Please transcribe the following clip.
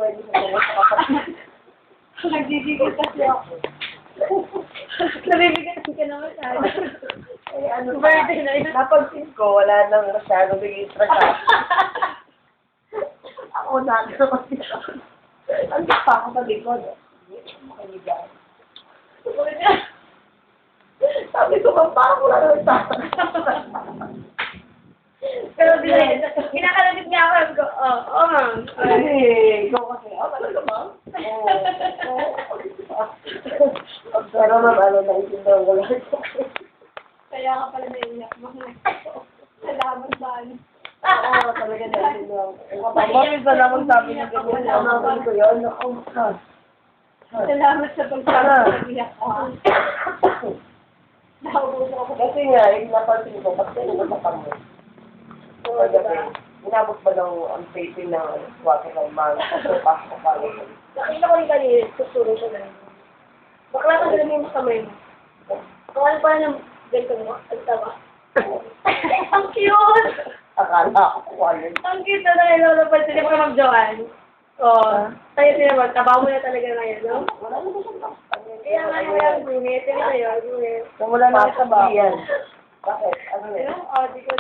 pwede sa mga kapatid. Nagdidikit kasi ako. Nabibigat ka naman tayo. Eh, ano Birthday na yun. napansin ko, wala nang masyadong register ka. Ako na, kasi ang pa ako sa likod. Makaligaw. Sabi ko, pa ako na Pero kinakalabit niya ako. Sabi ko, oo ma'am. Ay, ikaw kasi, talaga ba? Pero ma'am, naiintindihan ko lang. Kaya ka pala naiiyak mo. Salamat ba? Oo, talaga naiintindihan ko. Minsan lang magsabi ng ganyan. Amaman ko yun. Salamat sa pagsabi ng iyak ko. Nakaubusan ako. Kasi nga, yung napansin ko, kasi nagkakapang mo. So, gabi, inabot ba ng ang taping ng water ng mga kapag Nakita ko rin kanina, susuro siya na. Bakla ka sila yung kamay mo. Kawal pa ng ganito mo, ang tawa. Ang cute! akala ko kung ano. Ang cute na dahil lalapad sila pa mag-joan. Oo. Tayo sila mag, tabaw mo na talaga ngayon, no? Wala naman siyang Kaya nga yung brunette, yun na yun, brunette. So, wala na sa bayan. Bakit? Ano yun? Di ko